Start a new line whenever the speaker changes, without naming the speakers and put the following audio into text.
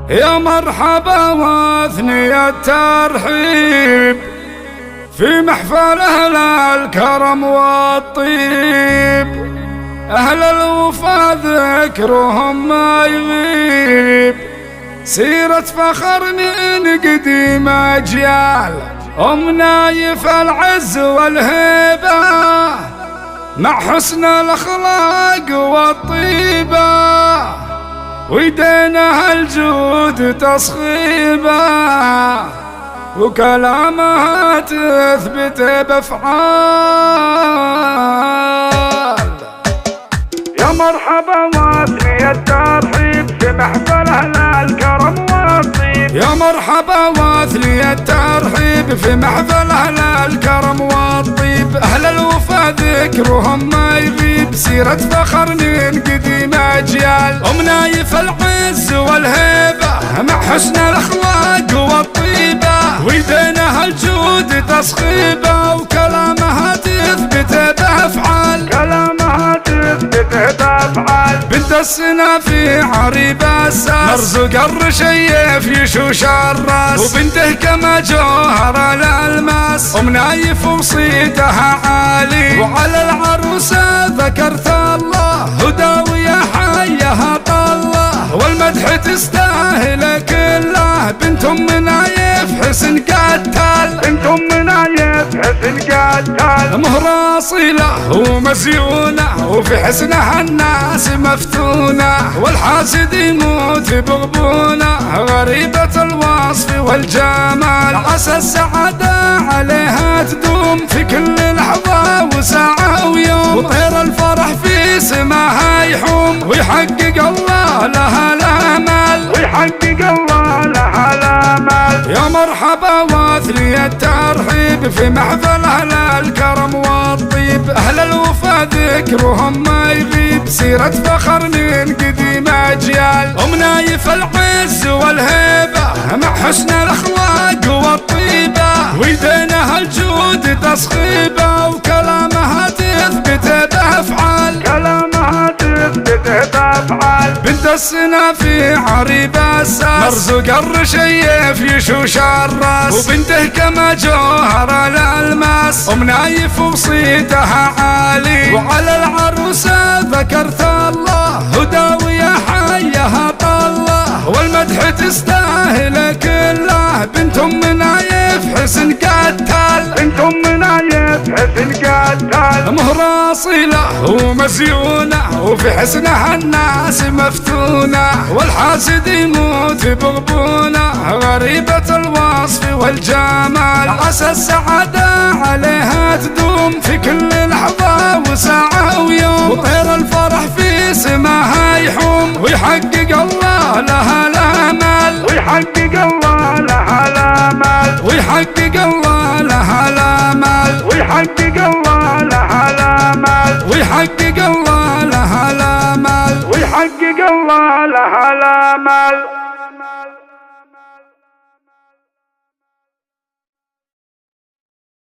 يا مرحبا واثني الترحيب في محفل أهل الكرم والطيب، أهل الوفا ذكرهم ما يغيب، سيرة فخر من قديم أجيال، نايف العز والهيبة مع حسن الأخلاق والطيبة، ويدينها الجود تصخيبه وكلامها تثبت بأفعال. يا مرحبا واثني الترحيب في محفل أهل الكرم والطيب، يا مرحبا واثني الترحيب في محفل أهل الكرم والطيب، أهل الوفا ذكرهم ما يغيب، سيرة فخر من قديم أجيال، نايف العز والهيبة مع حسن الأخلاق والطيبة، ويدينها الجود تصخيبه وكلامها تثبت بأفعال، كلامها تثبت بأفعال. بنت السنا في عريب الساس، مرزوق الرشيف يشوش الراس، وبنته كما جوهر الألماس، نايف وصيتها عالي، وعلى العروسة ذكرت الله هداوية حيها طله، والمدح تستاهل كله، بنت نايف حسن قتال، بنت نايف حسن قتال، مهرة أصيلة ومزيونة وفي حسنها الناس مفتونة، والحاسد يموت بغبونة، غريبة الوصف والجمال، عسى السعادة عليها تدوم في كل لحظة وساعة ويوم، وطير الفرح في سماها يحوم، ويحقق الله لها الآمال، ويحقق الله لها الآمال. يا مرحبا واثني الترحيب في محفل أهل الكرم والطيب، أهل الوفا ذكرهم ما يغيب، سيرة فخر من قديم أجيال، نايف العز والهيبة مع حسن الأخلاق والطيبة، ويدينها الجود تصخيبه وكلامها تثبت بأفعال، كلامها تثبت بأفعال. بنت السنا في عريب الساس، مرزوق الرشيف يشوش الراس، وبنته كما جوهر الألماس، نايف وصيتها عالي، وعلى العروسة ذكرت الله هداوية حيها طله، والمدح تستاهل كله، بنت نايف حسن قتال، بنت نايف حسن قتال، مهرة أصيلة ومزيونة وفي حسنها الناس مفتونة، والحاسد يموت بغبونة، غريبة الوصف والجمال، عسى السعادة عليها تدوم في كل لحظة وساعة ويوم، وطير الفرح في سماها يحوم، ويحقق الله لها الآمال، ويحقق الله لها الآمال، ويحقق الله لها الآمال، ويحقق الله لها الآمال، ويحقق الله لها الآمال، ويحقق الله لها الآمال.